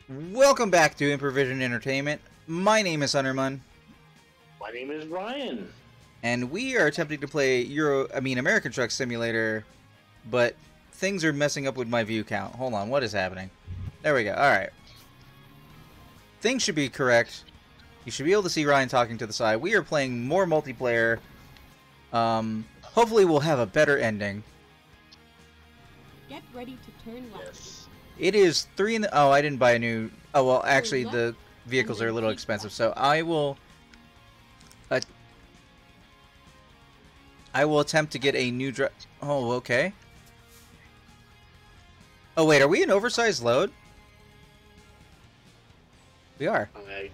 Welcome back to Improvision Entertainment. My name is Hunterman, My name is Ryan. and we are attempting to play American Truck Simulator, but things are messing up with my view count. Hold on, what is happening? There we go. Alright. Things should be correct. You should be able to see Ryan talking to the side. We are playing more multiplayer. Hopefully we'll have a better ending. Get ready to turn left. Yes. It is 3 in the... Oh, I didn't buy a new... Oh, well, actually, the vehicles are a little expensive, so I will attempt to get a new Oh, okay. Oh, wait, are we an oversized load? We are. I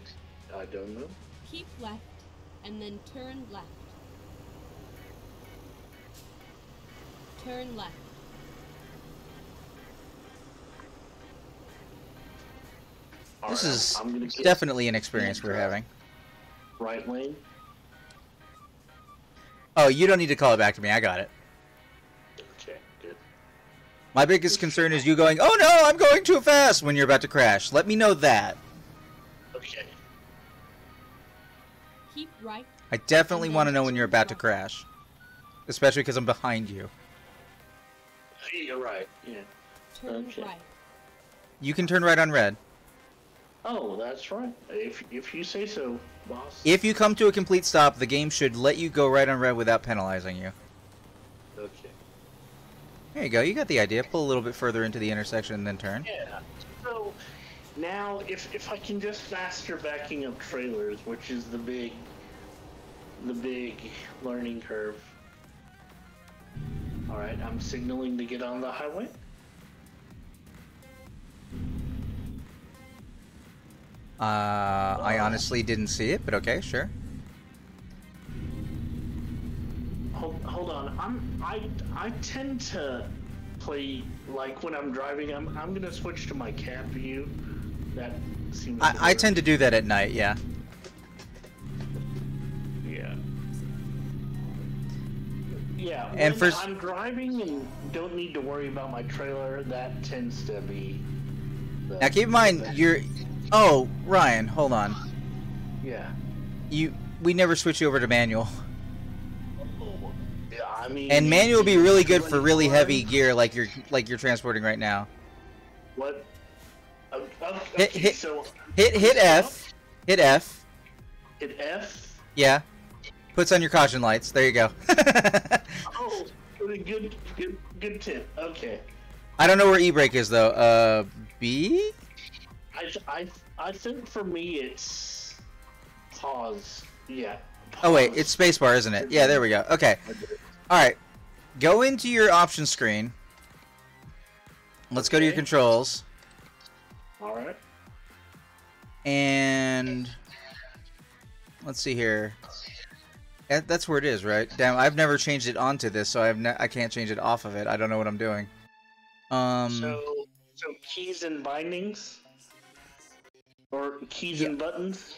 don't know. Keep left and then turn left. Turn left. This Alright, is I'm gonna get definitely an experience we're having. right lane. Oh, you don't need to call it back to me. I got it. Okay, good. My biggest concern is you going, "Oh no, I'm going too fast," when you're about to crash. Let me know that. Okay. Keep right. I definitely want to know when you're about to crash. Especially because I'm behind you. You're right. Yeah. Turn Okay. right. You can turn right on red. Oh, that's right. If you say so, boss. If you come to a complete stop, the game should let you go right on red without penalizing you. Okay. There you go. You got the idea. Pull a little bit further into the intersection and then turn. Yeah. So now, if I can just master backing up trailers, which is the big learning curve. All right, I'm signaling to get on the highway. I honestly didn't see it, but okay, sure. Hold on. I tend to play like when I'm driving. I'm gonna switch to my cab view. That seems. I tend to do that at night, yeah. Yeah. Yeah. And when for I'm driving and don't need to worry about my trailer, that tends to be. Now keep in mind, you're... Oh, Ryan, hold on. Yeah. We never switch you over to manual. Yeah, I mean. And manual will be really good for really 24. heavy gear like you're transporting right now. What? Hit- hit- so Hit F. Hit F. hit F. Yeah. Puts on your caution lights. There you go. Oh, good tip. Okay. I don't know where E-brake is though. B? I think for me it's pause. Yeah. Oh wait, pause. it's spacebar, isn't it? Yeah, there we go. Okay. Alright. Go into your options screen. Let's go to your Okay. controls. All right. And let's see here. That's where it is, right? Damn, I've never changed it onto this, so I can't change it off of it. I don't know what I'm doing. So keys and bindings, or keys and buttons.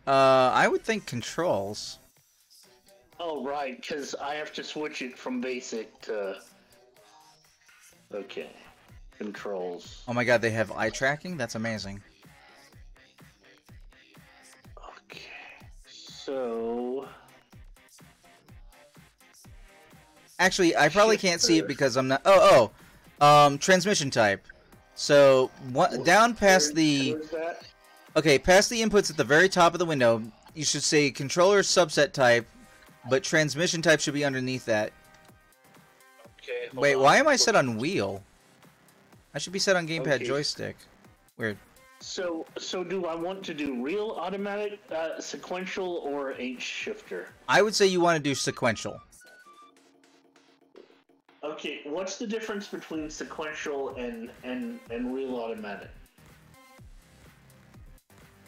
I would think controls. Oh right, because I have to switch it from basic to. Okay. Controls. Oh my god, they have eye tracking? That's amazing. Okay. So. Actually, I probably can't see it Shifter. because I'm not... transmission type. So, down past the... Where's that? Okay, past the inputs at the very top of the window, you should say controller subset type, but transmission type should be underneath that. Okay. hold Wait, on. why am I set on wheel? I should be set on gamepad Okay. joystick. Weird. So do I want to do real automatic, sequential, or H shifter? I would say you want to do sequential. Okay, what's the difference between sequential and real automatic?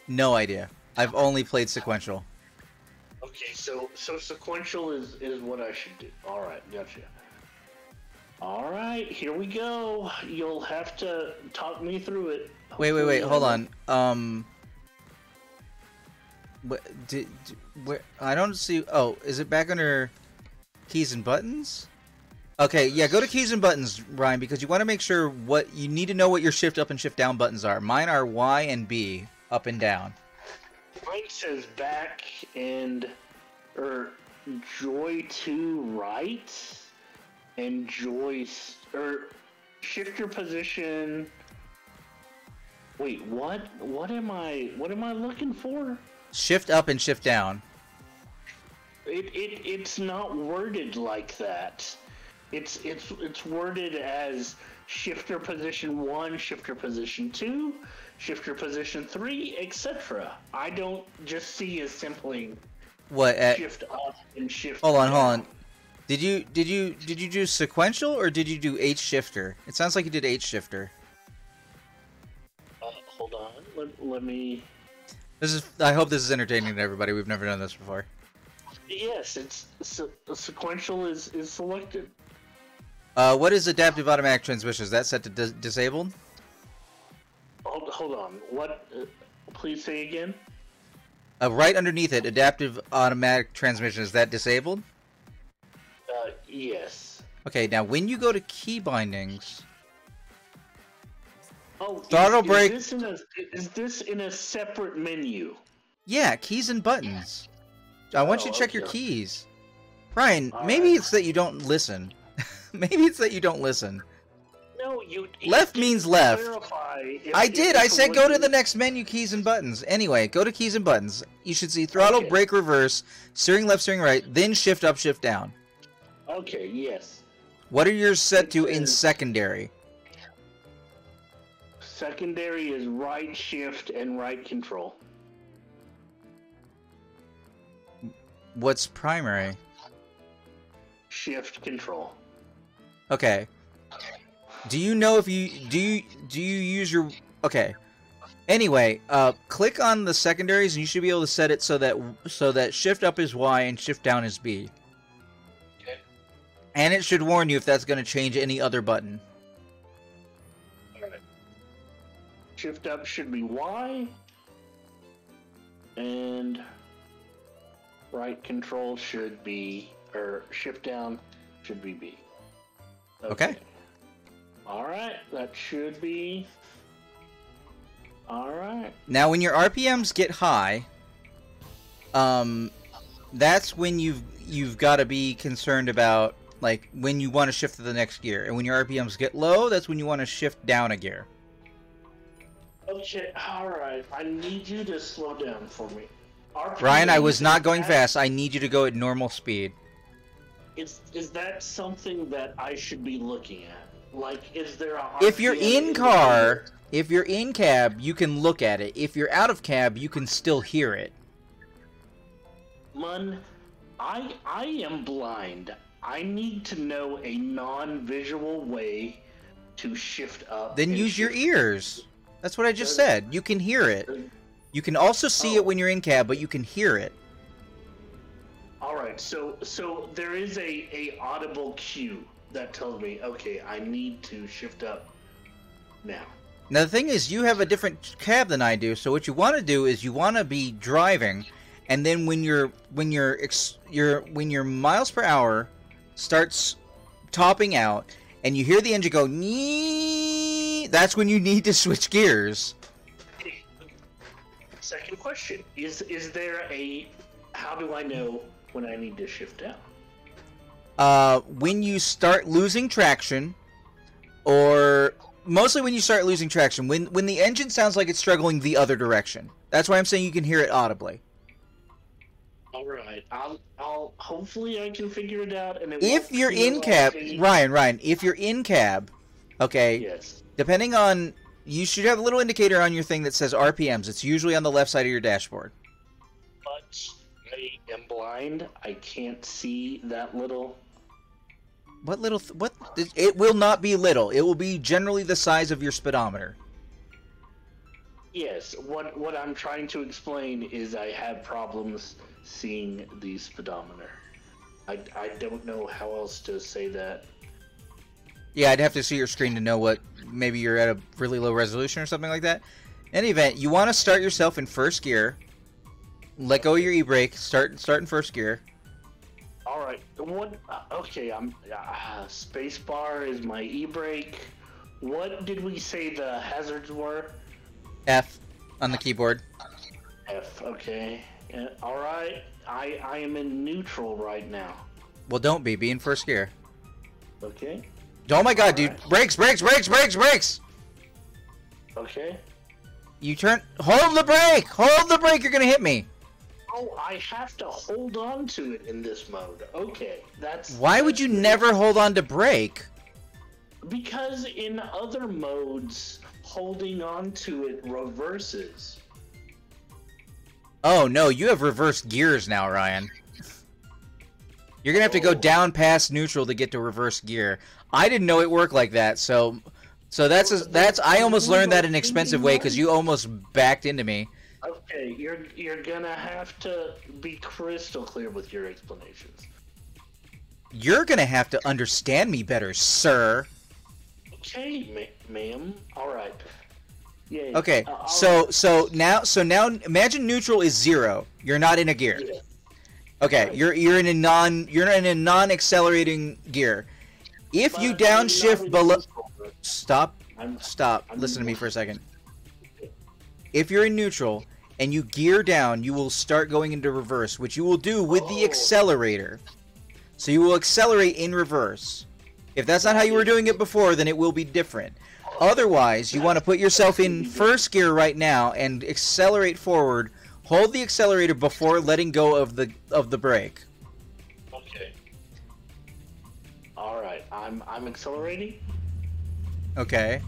No idea. I've only played sequential. Okay, so sequential is what I should do. All right, gotcha. All right, here we go. You'll have to talk me through it. Wait, hold on. Where, I don't see... Oh, is it back under keys and buttons? Okay, yeah, go to keys and buttons, Ryan, because you want to make sure what you need to know what your shift up and shift down buttons are. Mine are Y and B, up and down. Mine says back and joy to right and shifter position. Wait, what? What am I looking for? Shift up and shift down. It's not worded like that. It's worded as shifter position 1, shifter position 2, shifter position 3, etc. I don't just see as simply What? shift up and shift Hold down. on. Did you do sequential or did you do H shifter? It sounds like you did H shifter. Hold on. Let me. I hope this is entertaining to everybody. We've never done this before. Yes, it's sequential is selected. What is adaptive automatic transmission? Is that set to disabled? Hold on. What? Please say again. Right underneath it, adaptive automatic transmission. Is that disabled? Yes. Okay, now when you go to key bindings, Oh, throttle brake. Is this in a separate menu? Yeah, keys and buttons. I want you to check your okay. keys. Ryan, All maybe right. it's that you don't listen. Maybe it's that you don't listen. No, you. Left you means didn't left. clarify I if did. I it's said what go to you- the next menu, keys and buttons. Anyway, go to keys and buttons. You should see throttle, Okay. brake, reverse, steering left, steering right, then shift up, shift down. Okay. Yes. What are yours set It to in says- secondary? Secondary is right shift and right control. What's primary? Shift control. Okay. Do you know if you do you use your okay? Anyway, click on the secondaries and you should be able to set it so that shift up is Y and shift down is B. Okay. And it should warn you if that's going to change any other button. Alright. Shift up should be Y. And right control should be, or shift down should be B. Okay. Alright, that should be. Alright. Now, when your RPMs get high, that's when you've got to be concerned about like when you want to shift to the next gear. And when your RPMs get low, that's when you want to shift down a gear. Okay, alright. I need you to slow down for me. Ryan, I was RPMs, not is going that- fast. I need you to go at normal speed. Is that something that I should be looking at? Like, is there a If you're RPM in car, if you're in cab, you can look at it. If you're out of cab, you can still hear it. Mun, I am blind. I need to know a non-visual way to shift up. Then and use your shift- ears. That's what I just said. You can hear it. You can also see it when you're in cab, but you can hear it. All right, so there is a audible cue that tells me, okay, I need to shift up now. Now the thing is, you have a different cab than I do. So what you want to do is you want to be driving, and then when your miles per hour starts topping out, and you hear the engine go nee, that's when you need to switch gears. Second question: Is there a? How do I know when I need to shift down? When you start losing traction, or mostly when you start losing traction, when the engine sounds like it's struggling the other direction. That's why I'm saying you can hear it audibly. All right, I'll hopefully I can figure it out. And it If won't you're feel in cab, like a- Ryan, if you're in cab, okay, Yes. depending on, you should have a little indicator on your thing that says RPMs. It's usually on the left side of your dashboard. But I am blind. I can't see that little. What little, it will not be little. It will be generally the size of your speedometer. Yes. What I'm trying to explain is I have problems seeing the speedometer. I don't know how else to say that. Yeah, I'd have to see your screen to know what, maybe you're at a really low resolution or something like that. In any event, you want to start yourself in first gear. Let go of your e-brake, start in first gear. All right. what? Okay, I'm. Space bar is my e-brake. What did we say the hazards were? F on the keyboard. F. Okay. All right. I am in neutral right now. Well, don't be. Be in first gear. Okay. Oh my god, All dude. right. Brakes, brakes, brakes, brakes, brakes! Okay. You turn... Hold the brake! Hold the brake! You're gonna hit me! Oh, I have to hold on to it in this mode. Okay, that's... Why would you never hold on to brake? Because in other modes, holding on to it reverses. Oh no, you have reversed gears now, Ryan. You're gonna have to go down past neutral to get to reverse gear. I didn't know it worked like that, so that's I almost learned that in an expensive way because you almost backed into me. Okay, you're gonna have to be crystal clear with your explanations. You're gonna have to understand me better, sir. Okay, ma'am. All right. Yeah. Okay, all so now imagine neutral is 0. You're not in a gear. right. Okay, Right. you're in a non-accelerating gear. If But you I'm downshift not in below, neutral. stop. I'm Listen to me in- for a second. If you're in neutral and you gear down, you will start going into reverse, which you will do with the Oh. accelerator. So you will accelerate in reverse. If that's not how you were doing it before, then it will be different. Otherwise, you want to put yourself in first gear right now and accelerate forward. Hold the accelerator before letting go of the brake. Okay. All right. I'm accelerating. Okay.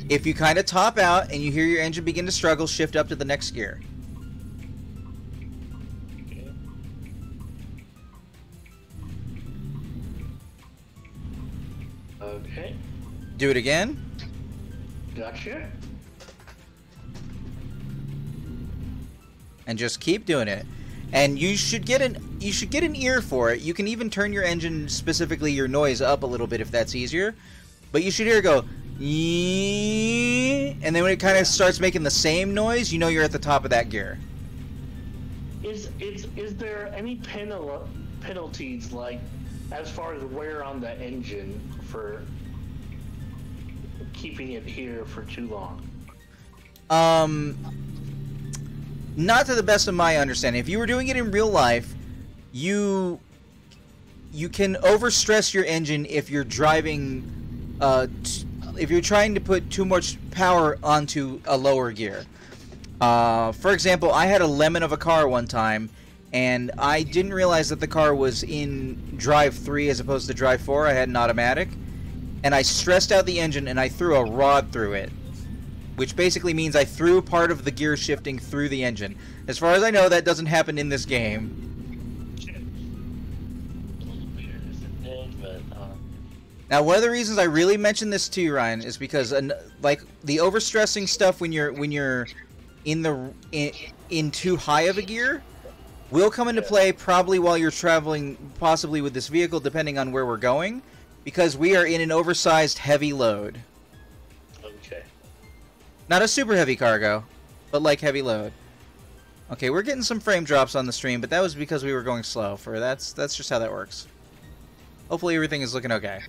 If you kind of top out and you hear your engine begin to struggle, shift up to the next gear. Okay. Okay. Do it again. Gotcha. And just keep doing it. And you should get an ear for it. You can even turn your engine, specifically your noise, up a little bit if that's easier. But you should hear it go, "Yee," and then when it kind of starts making the same noise, you know you're at the top of that gear. Is there any penalties, like as far as wear on the engine for keeping it here for too long? Not to the best of my understanding. If you were doing it in real life, you can overstress your engine if you're driving, if you're trying to put too much power onto a lower gear. For example, I had a lemon of a car one time, and I didn't realize that the car was in drive 3 as opposed to drive 4. I had an automatic, and I stressed out the engine and I threw a rod through it, which basically means I threw part of the gear shifting through the engine. As far as I know, that doesn't happen in this game. Now, one of the reasons I really mentioned this to you, Ryan, is because like the overstressing stuff when you're in too high of a gear will come into play probably while you're traveling, possibly with this vehicle, depending on where we're going, because we are in an oversized heavy load. Okay. Not a super heavy cargo, but like heavy load. Okay, we're getting some frame drops on the stream, but that was because we were going slow. That's just how that works. Hopefully everything is looking okay.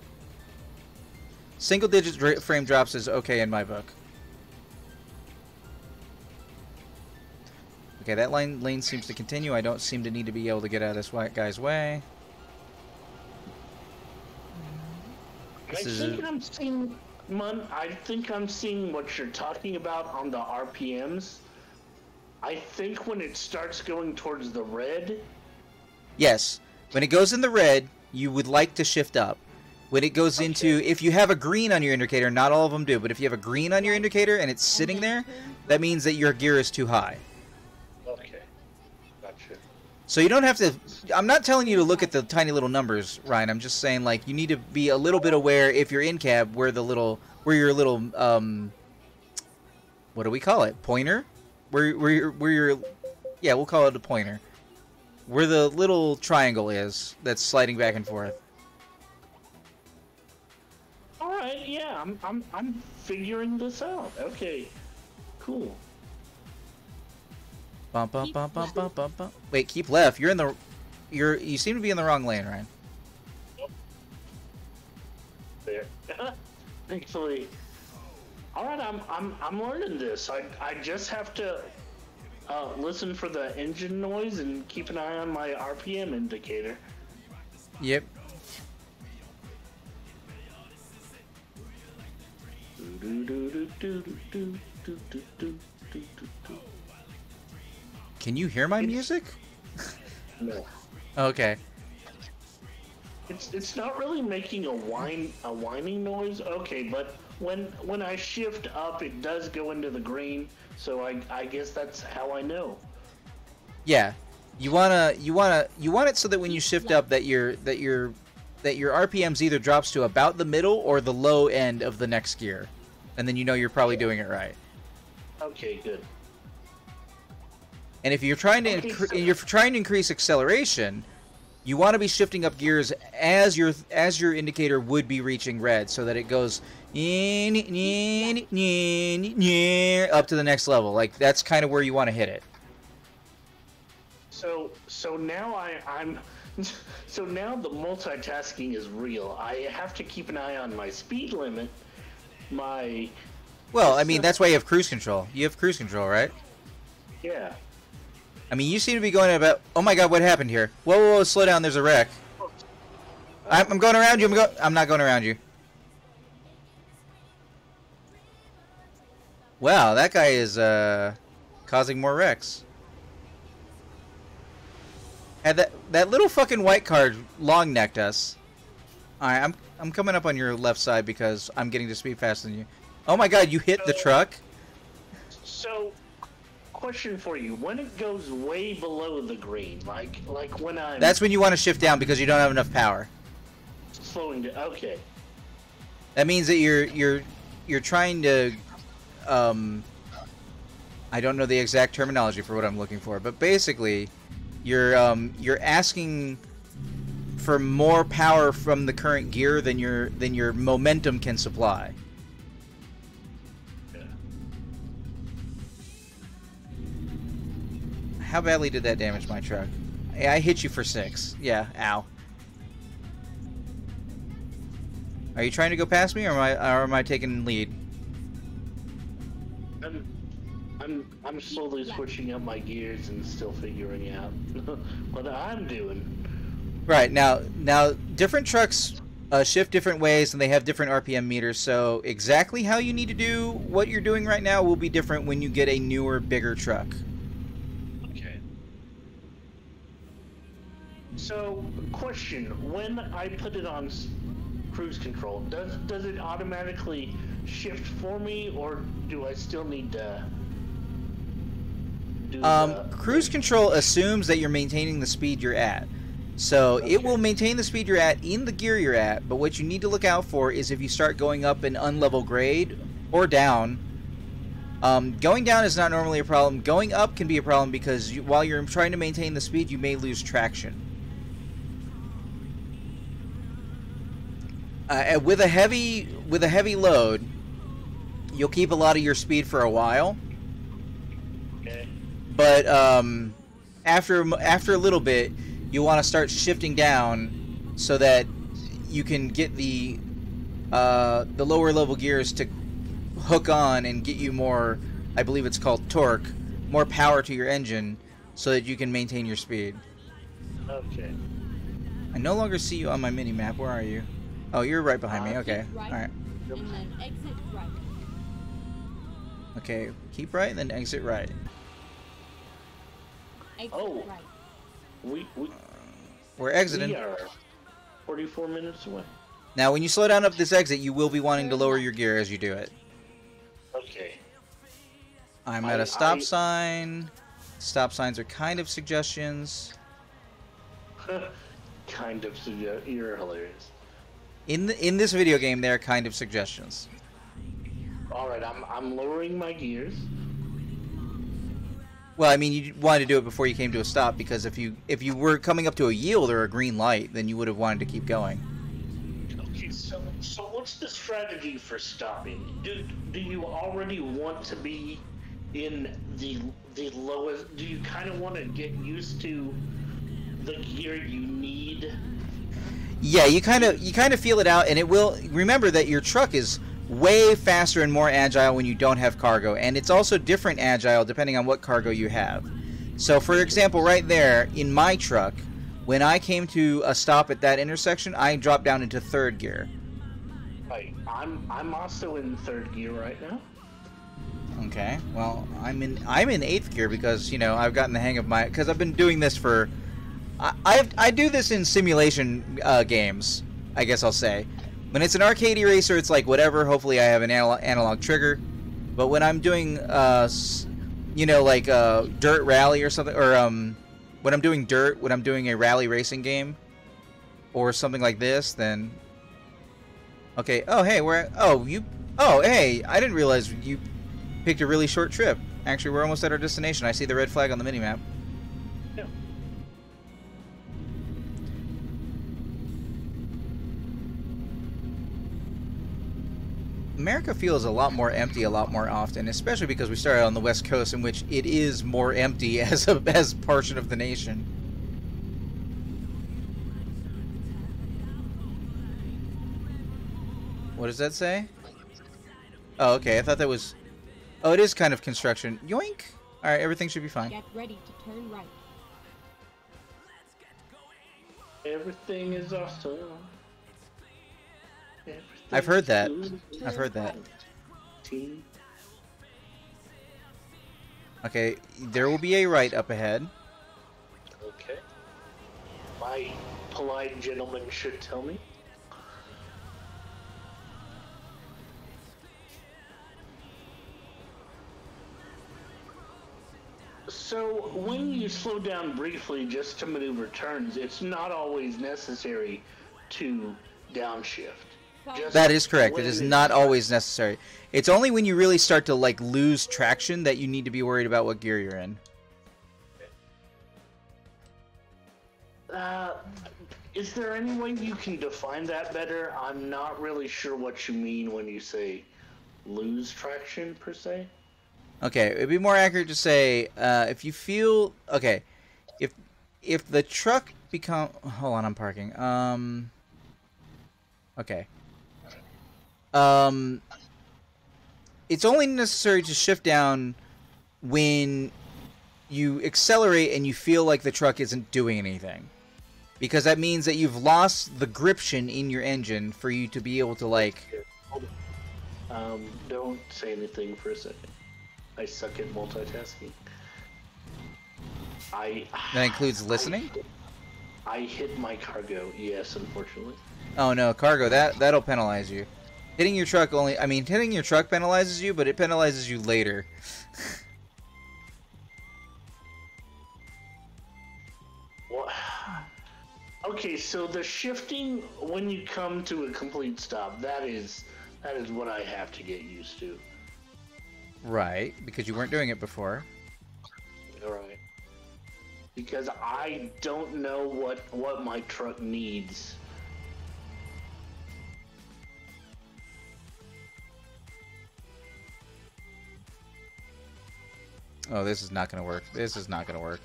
Single digit frame drops is okay in my book. Okay, that lane seems to continue. I don't seem to need to be able to get out of this white guy's way. I think I'm seeing what you're talking about on the RPMs. I think when it starts going towards the red. Yes, when it goes in the red, you would like to shift up. When it goes into, if you have a green on your indicator, not all of them do, but if you have a green on your indicator and it's sitting there, that means that your gear is too high. Okay. Gotcha. So you don't have to, I'm not telling you to look at the tiny little numbers, Ryan. I'm just saying, like, you need to be a little bit aware if you're in cab where your little, what do we call it? Pointer? Where your, yeah, we'll call it a pointer. Where the little triangle is that's sliding back and forth. All right. Yeah. I'm figuring this out. Okay. Cool. Bump, bump, bump, bump, bump, bump, bump. Wait, keep left. You seem to be in the wrong lane, Ryan. there. Thankfully. All right, I'm learning this. I just have to listen for the engine noise and keep an eye on my RPM indicator. Yep. Can you hear my music? No. Okay. It's not really making a whining noise. Okay, but when I shift up, it does go into the green. So I guess that's how I know. Yeah. You want it so that when you shift up that your RPMs either drops to about the middle or the low end of the next gear. And then you know you're probably doing it right. Okay, good. And if you're trying to increase acceleration, you want to be shifting up gears as your indicator would be reaching red, so that it goes up to the next level. Like that's kind of where you want to hit it. So now I'm so now the multitasking is real. I have to keep an eye on my speed limit. Well, I mean that's why you have cruise control. You have cruise control, right? Yeah. I mean, you seem to be going about. Oh my God, what happened here? Whoa, whoa, whoa, slow down. There's a wreck. I'm going around you. I'm not going around you. Wow, that guy is causing more wrecks. And that little fucking white card long necked us. All right, I'm coming up on your left side because I'm getting to speed faster than you. Oh my God, you hit the truck. So. Question for you: when it goes way below the green, like when I'm That's when you want to shift down because you don't have enough power. slowing down. Okay. That means that you're trying to I don't know the exact terminology for what I'm looking for, but basically you're asking for more power from the current gear than your momentum can supply. How badly did that damage my truck? I hit you for 6. Yeah, ow. Are you trying to go past me, or am I taking lead? I'm slowly switching up my gears and still figuring out what I'm doing. Right, now different trucks shift different ways and they have different RPM meters, so exactly how you need to do what you're doing right now will be different when you get a newer, bigger truck. So, question: when I put it on cruise control, does it automatically shift for me, or do I still need to do cruise control assumes that you're maintaining the speed you're at. So Okay. it will maintain the speed you're at in the gear you're at, but what you need to look out for is if you start going up an unlevel grade or down. Going down is not normally a problem. Going up can be a problem because while you're trying to maintain the speed, you may lose traction. With a heavy load, you'll keep a lot of your speed for a while. Okay. But after a little bit, you want to start shifting down so that you can get the lower level gears to hook on and get you more. I believe it's called torque, more power to your engine, so that you can maintain your speed. Okay. I no longer see you on my mini map. Where are you? Oh, you're right behind me. Okay. Right, All right. and then exit right. Okay. Keep right and then exit right. Exit Oh. right. We're exiting. We are 44 minutes away. Now, when you slow down up this exit, you will be wanting to lower your gear as you do it. Okay. I'm at a stop sign. Stop signs are kind of suggestions. Kind of. You're hilarious. In this video game, they are kind of suggestions. All right. I'm lowering my gears. Well, I mean, you wanted to do it before you came to a stop because if you were coming up to a yield or a green light, then you would have wanted to keep going. Okay. So what's the strategy for stopping? Do you already want to be in the lowest? Do you kind of want to get used to the gear you need? Yeah, you kind of feel it out, and it will. Remember that your truck is way faster and more agile when you don't have cargo, and it's also different agile depending on what cargo you have. So, for example, right there in my truck, when I came to a stop at that intersection, I dropped down into third gear. Right. I'm also in third gear right now. Okay. Well, I'm in eighth gear because I've gotten the hang of because I've been doing this for. I do this in simulation games, I guess I'll say. When it's an arcade racer, it's like whatever. Hopefully, I have an analog trigger. But when I'm doing, like dirt rally or something, or when I'm doing when I'm doing a rally racing game, or something like this, then. Okay. Oh, hey, hey, I didn't realize you picked a really short trip. Actually, we're almost at our destination. I see the red flag on the minimap. Yeah. America feels a lot more empty a lot more often, especially because we started on the West Coast, in which it is more empty as a portion of the nation. What does that say? Oh, okay. I thought that was. Oh, it is kind of construction. Yoink! All right, everything should be fine. Get ready to turn right. Everything is awesome. I've heard that. I've heard that. Okay, there will be a right up ahead. Okay. My polite gentleman should tell me. So, when you slow down briefly just to maneuver turns, it's not always necessary to downshift. That is correct. It is not always necessary. It's only when you really start to lose traction that you need to be worried about what gear you're in. Is there any way you can define that better? I'm not really sure what you mean when you say lose traction, per se. Okay, it'd be more accurate to say if you feel if the truck become. Hold on, I'm parking. Okay. It's only necessary to shift down when you accelerate and you feel like the truck isn't doing anything, because that means that you've lost the gription in your engine for you to be able to Don't say anything for a second. I suck at multitasking. That includes listening? I hit my cargo, yes, unfortunately. Oh no, cargo, that'll penalize you. Hitting your truck hitting your truck penalizes you, but it penalizes you later. What? Okay, so the shifting when you come to a complete stop, that is what I have to get used to. Right, because you weren't doing it before. Alright. Because I don't know what my truck needs. Oh, this is not gonna work. This is not gonna work.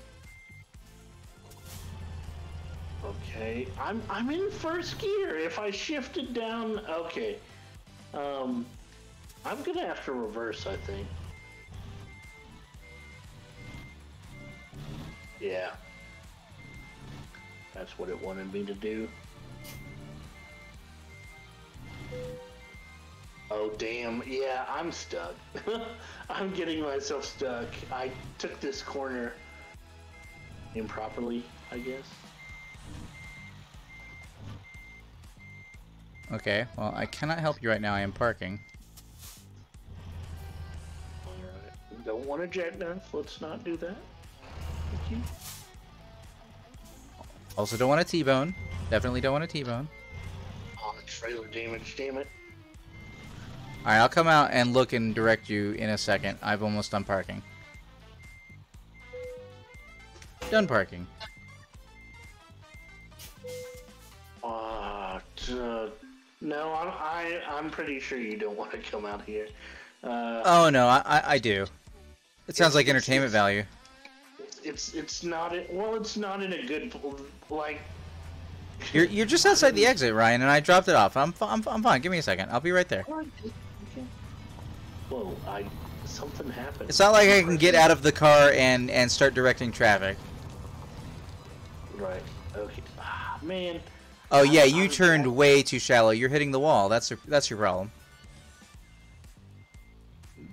Okay, I'm in first gear. If I shifted down, okay. I'm gonna have to reverse, I think. Yeah. That's what it wanted me to do. Oh, damn. Yeah, I'm stuck. I'm getting myself stuck. I took this corner improperly, I guess. Okay, well, I cannot help you right now. I am parking. Alright. Don't want to jackknife. Let's not do that. Thank you. Also don't want a T-bone. Definitely don't want a T-bone. Oh, trailer damage, damn it. Alright, I'll come out and look and direct you in a second. I've almost done parking. Done parking. No, I'm pretty sure you don't want to come out here. Oh no, I do. It sounds like entertainment value. It's not. Well, it's not in a good like. You're just outside the exit, Ryan, and I dropped it off. I'm fine. Give me a second. I'll be right there. Whoa, something happened. It's not like I can get out of the car and start directing traffic. Right. Okay. Ah, man. Oh yeah, you turned way too shallow. You're hitting the wall. That's your problem.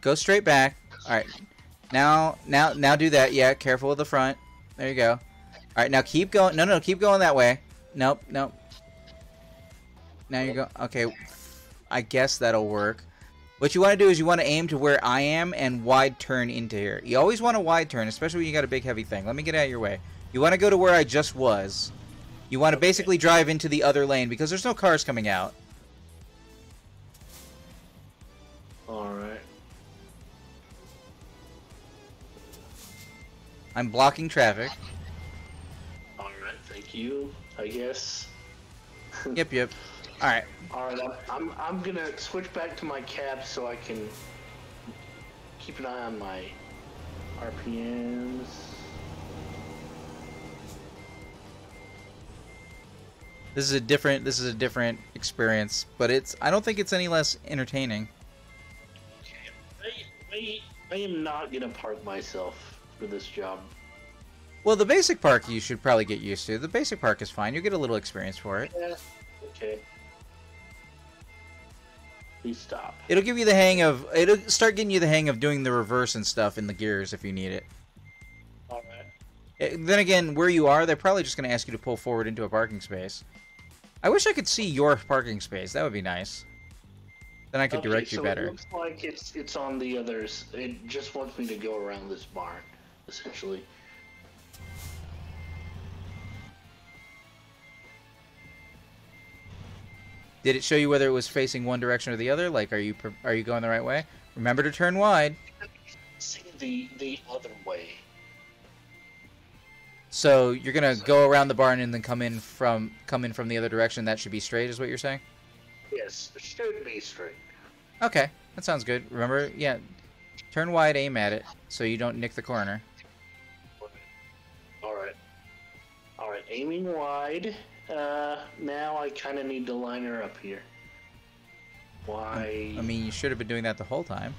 Go straight back. All right. Now do that. Yeah, careful with the front. There you go. All right, now keep going. No, keep going that way. Nope. Now you go. Okay. I guess that'll work. What you want to do is you want to aim to where I am and wide turn into here. You always want a wide turn, especially when you got a big heavy thing. Let me get out of your way. You want to go to where I just was. You want to basically drive into the other lane because there's no cars coming out. Alright. I'm blocking traffic. Alright, thank you, I guess. Yep. Alright. Alright, I'm gonna switch back to my cab so I can keep an eye on my RPMs. This is a different experience, but I don't think it's any less entertaining. I am not gonna park myself for this job. Well, the basic park you should probably get used to. The basic park is fine. You'll get a little experience for it. Yeah. Okay. Please stop. It'll start getting you the hang of doing the reverse and stuff in the gears if you need it. Alright. Then again, where you are, they're probably just going to ask you to pull forward into a parking space. I wish I could see your parking space. That would be nice. Then I could direct you better. It looks like it's on the others. It just wants me to go around this barn, essentially. Did it show you whether it was facing one direction or the other? Like, are you going the right way? Remember to turn wide. See the other way. So you're gonna go around the barn and then come in from the other direction. That should be straight, is what you're saying? Yes, it should be straight. Okay, that sounds good. Remember, yeah, turn wide, aim at it, so you don't nick the corner. All right, aiming wide. Now I kind of need to line her up here. Why? I mean, you should have been doing that the whole time.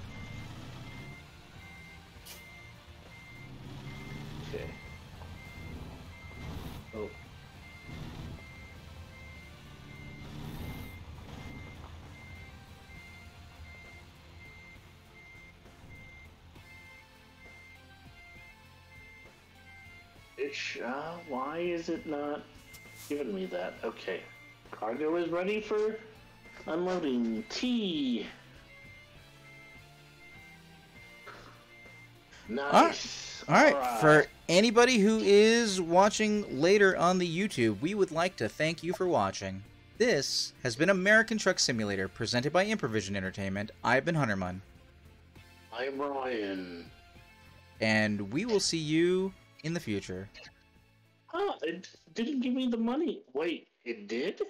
Okay. Oh. Why is it not giving me that? Okay. Cargo is ready for unloading. T. Nice. All right. For anybody who is watching later on the YouTube, we would like to thank you for watching. This has been American Truck Simulator, presented by Improvision Entertainment. I've been Hunterman. I'm Ryan. And we will see you in the future. Oh, it didn't give me the money. Wait, it did?